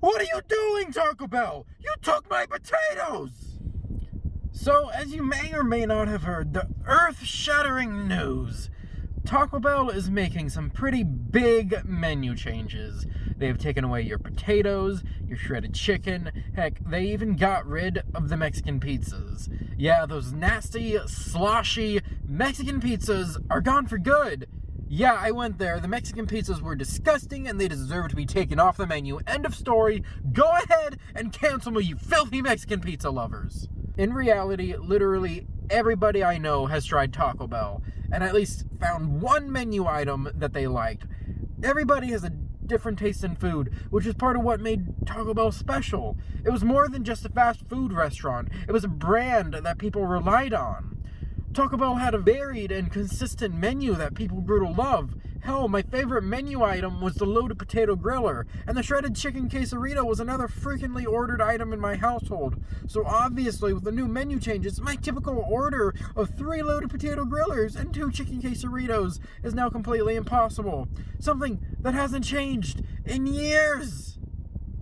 What are you doing, Taco Bell? You took my potatoes! So, as you may or may not have heard, the earth-shattering news. Taco Bell is making some pretty big menu changes. They have taken away your potatoes, your shredded chicken, heck, they even got rid of the Mexican pizzas. Yeah, those nasty, sloshy Mexican pizzas are gone for good. Yeah, I went there. The Mexican pizzas were disgusting and they deserve to be taken off the menu. End of story. Go ahead and cancel me, you filthy Mexican pizza lovers. In reality, literally everybody I know has tried Taco Bell and at least found one menu item that they liked. Everybody has a different taste in food, which is part of what made Taco Bell special. It was more than just a fast food restaurant. It was a brand that people relied on. Taco Bell had a varied and consistent menu that people grew to love. Hell, my favorite menu item was the loaded potato griller, and the shredded chicken quesarito was another frequently ordered item in my household. So obviously, with the new menu changes, my typical order of 3 loaded potato grillers and 2 chicken quesaritos is now completely impossible. Something that hasn't changed in years.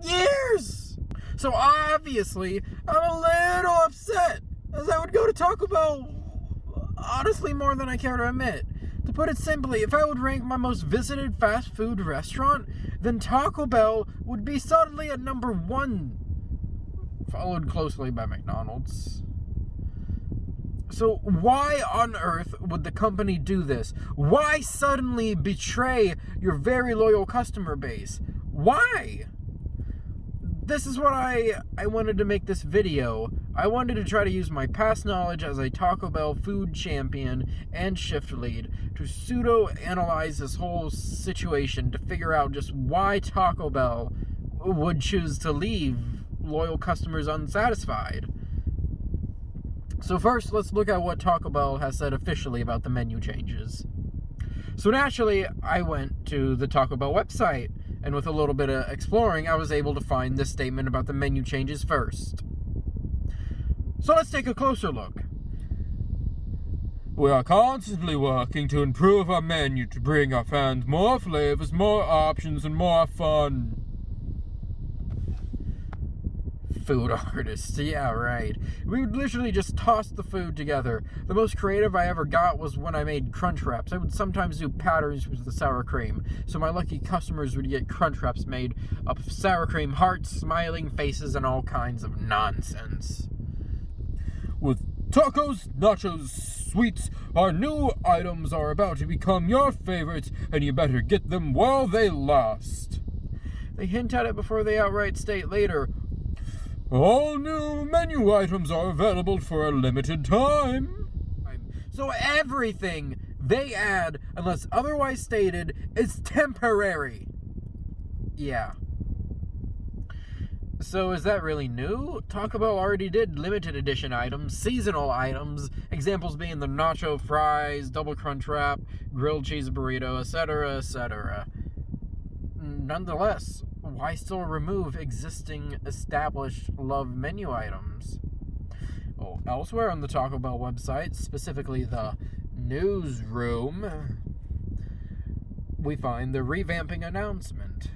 Years! So obviously, I'm a little upset, as I would go to Taco Bell honestly more than I care to admit. To put it simply, if I would rank my most visited fast food restaurant, then Taco Bell would be solidly at number 1, followed closely by McDonald's. So why on earth would the company do this? Why suddenly betray your very loyal customer base? Why? This is what I wanted to make this video. I wanted to try to use my past knowledge as a Taco Bell food champion and shift lead to pseudo-analyze this whole situation to figure out just why Taco Bell would choose to leave loyal customers unsatisfied. So first, let's look at what Taco Bell has said officially about the menu changes. So naturally, I went to the Taco Bell website, and with a little bit of exploring, I was able to find this statement about the menu changes first. So let's take a closer look. We are constantly working to improve our menu to bring our fans more flavors, more options, and more fun. Food artists, yeah, right. We would literally just toss the food together. The most creative I ever got was when I made crunch wraps. I would sometimes do patterns with the sour cream, so my lucky customers would get crunch wraps made up of sour cream hearts, smiling faces, and all kinds of nonsense. With tacos, nachos, sweets, our new items are about to become your favorites, and you better get them while they last. They hint at it before they outright state later, all new menu items are available for a limited time. So everything they add, unless otherwise stated, is temporary. Yeah. So is that really new? Taco Bell already did limited edition items, seasonal items, examples being the nacho fries, double crunch wrap, grilled cheese burrito, etc., etc. Nonetheless, why still remove existing established love menu items? Well, elsewhere on the Taco Bell website, specifically the Newsroom, we find the revamping announcement.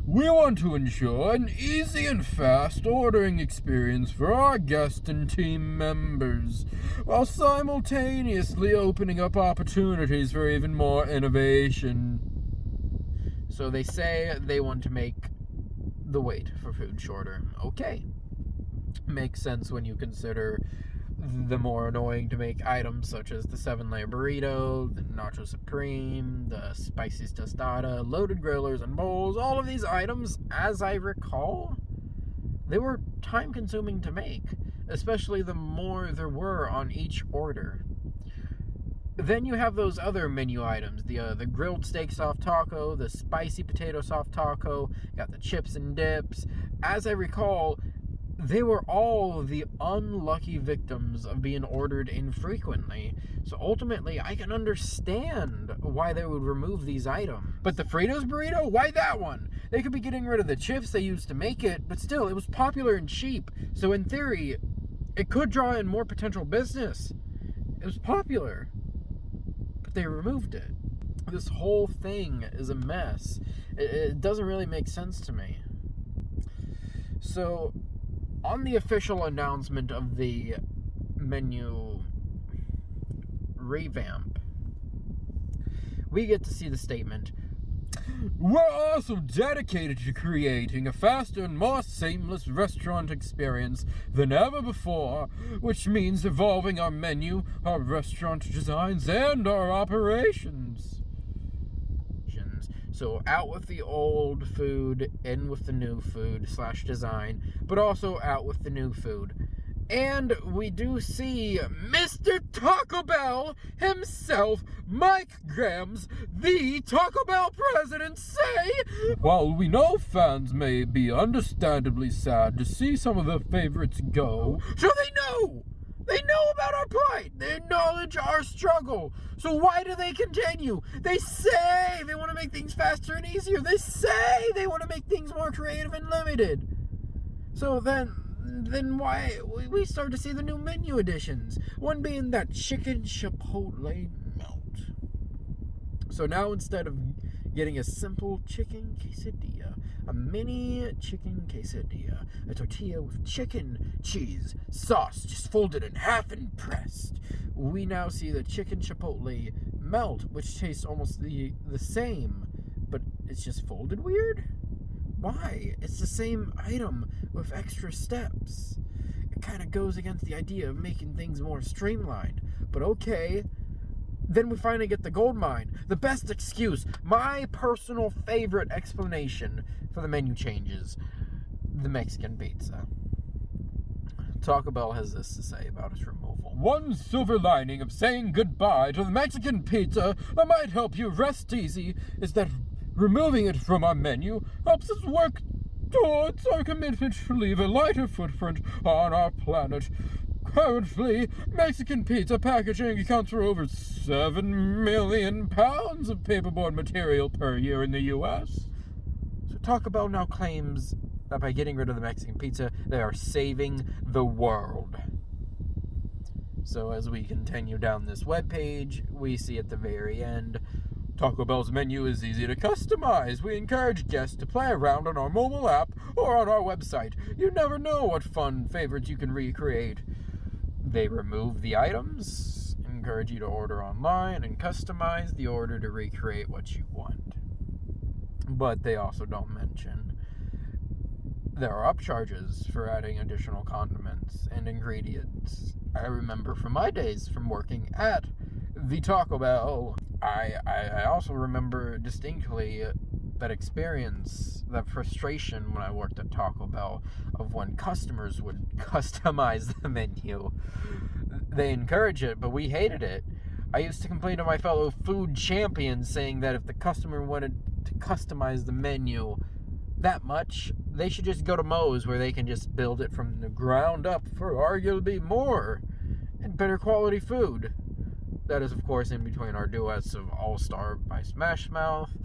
We want to ensure an easy and fast ordering experience for our guests and team members, while simultaneously opening up opportunities for even more innovation. So they say they want to make the wait for food shorter. Okay. Makes sense when you consider the more annoying to make items such as the 7-layer burrito, the nacho supreme, the spicy tostada, loaded grillers and bowls. All of these items, as I recall, they were time consuming to make, especially the more there were on each order. Then you have those other menu items, the grilled steak soft taco, the spicy potato soft taco, got the chips and dips. As I recall, they were all the unlucky victims of being ordered infrequently. So ultimately, I can understand why they would remove these items. But the Fritos burrito? Why that one? They could be getting rid of the chips they used to make it, but still, it was popular and cheap. So in theory, it could draw in more potential business. It was popular. They removed it. This whole thing is a mess. It doesn't really make sense to me. So, on the official announcement of the menu revamp, we get to see the statement, "We're also dedicated to creating a faster and more seamless restaurant experience than ever before, which means evolving our menu, our restaurant designs, and our operations." So out with the old food, in with the new food / design, but also out with the new food. And we do see Mr. Taco Bell himself, Mike Grams, the Taco Bell president, say, "While we know fans may be understandably sad to see some of their favorites go, so they know! They know about our plight. They acknowledge our struggle. So why do they continue? They say they want to make things faster and easier. They say they want to make things more creative and limited. So then why we start to see the new menu additions? One being that chicken chipotle melt. So now instead of getting a simple chicken quesadilla, a mini chicken quesadilla, a tortilla with chicken, cheese, sauce, just folded in half and pressed, we now see the chicken chipotle melt, which tastes almost the same, but it's just folded weird? Why? It's the same item with extra steps. It kind of goes against the idea of making things more streamlined, but okay. Then we finally get the gold mine, the best excuse, my personal favorite explanation for the menu changes, the Mexican pizza. Taco Bell has this to say about its removal. "One silver lining of saying goodbye to the Mexican pizza that might help you rest easy is that removing it from our menu helps us work towards our commitment to leave a lighter footprint on our planet. Currently, Mexican pizza packaging accounts for over 7 million pounds of paperboard material per year in the U.S. So Taco Bell now claims that by getting rid of the Mexican pizza, they are saving the world. So as we continue down this webpage, we see at the very end, Taco Bell's menu is easy to customize. We encourage guests to play around on our mobile app or on our website. You never know what fun favorites you can recreate. They remove the items, encourage you to order online, and customize the order to recreate what you want. But they also don't mention there are upcharges for adding additional condiments and ingredients. I remember from my days from working at the Taco Bell, I also remember distinctly that experience, that frustration when I worked at Taco Bell of when customers would customize the menu. They encourage it, but we hated it. I used to complain to my fellow food champions saying that if the customer wanted to customize the menu that much, they should just go to Moe's where they can just build it from the ground up for arguably more and better quality food. That is, of course, in between our duets of All-Star by Smash Mouth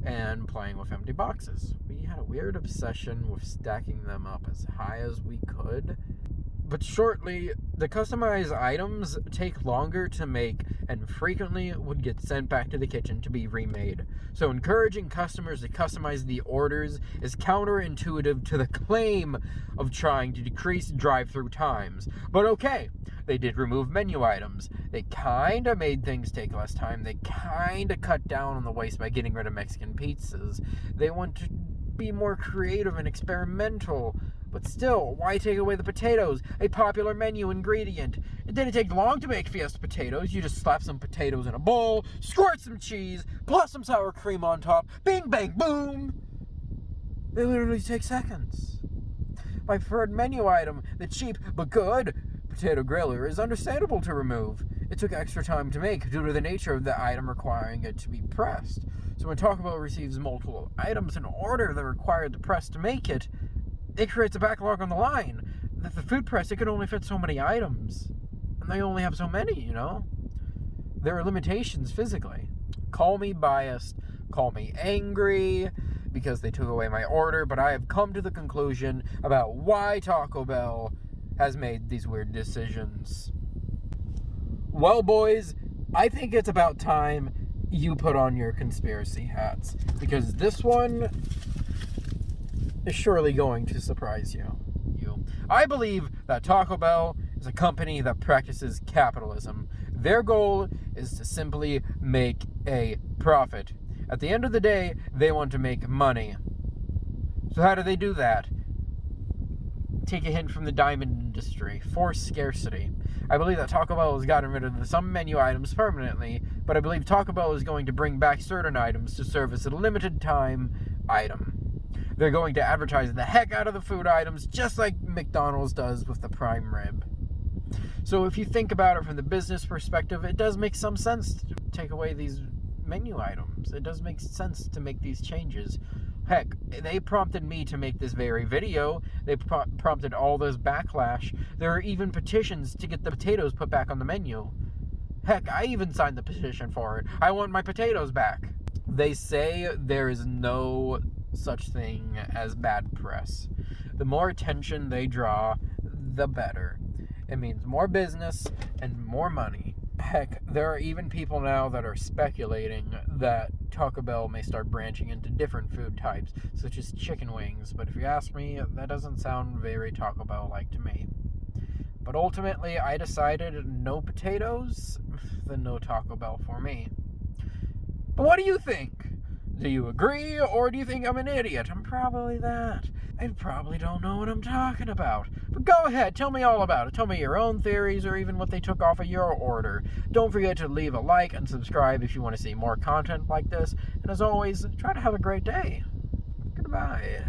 and playing with empty boxes. We had a weird obsession with stacking them up as high as we could. But shortly, the customized items take longer to make and frequently would get sent back to the kitchen to be remade. So encouraging customers to customize the orders is counterintuitive to the claim of trying to decrease drive-through times. But okay, they did remove menu items. They kinda made things take less time. They kinda cut down on the waste by getting rid of Mexican pizzas. They want to be more creative and experimental. But still, why take away the potatoes? A popular menu ingredient. It didn't take long to make Fiesta potatoes. You just slap some potatoes in a bowl, squirt some cheese, plus some sour cream on top. Bing, bang, boom! It literally takes seconds. My preferred menu item, the cheap but good potato griller, is understandable to remove. It took extra time to make due to the nature of the item requiring it to be pressed. So when Taco Bell receives multiple items in order that required the press to make it, it creates a backlog on the line. That the food press, it could only fit so many items. And they only have so many, you know? There are limitations physically. Call me biased, call me angry, because they took away my order, but I have come to the conclusion about why Taco Bell has made these weird decisions. Well, boys, I think it's about time you put on your conspiracy hats, because this one is surely going to surprise you. I believe that Taco Bell is a company that practices capitalism. Their goal is to simply make a profit. At the end of the day, they want to make money. So how do they do that? Take a hint from the diamond industry. Force scarcity. I believe that Taco Bell has gotten rid of some menu items permanently, but I believe Taco Bell is going to bring back certain items to serve as a limited time item. They're going to advertise the heck out of the food items, just like McDonald's does with the prime rib. So if you think about it from the business perspective, it does make some sense to take away these menu items. It does make sense to make these changes. Heck, they prompted me to make this very video. They prompted all this backlash. There are even petitions to get the potatoes put back on the menu. Heck, I even signed the petition for it. I want my potatoes back. They say there is no such thing as bad press. The more attention they draw, the better. It means more business and more money. Heck, there are even people now that are speculating that Taco Bell may start branching into different food types, such as chicken wings, but if you ask me, that doesn't sound very Taco Bell-like to me. But ultimately, I decided no potatoes, then no Taco Bell for me. But what do you think? Do you agree, or do you think I'm an idiot? I'm probably that. I probably don't know what I'm talking about. But go ahead, tell me all about it. Tell me your own theories, or even what they took off of your order. Don't forget to leave a like and subscribe if you want to see more content like this. And as always, try to have a great day. Goodbye.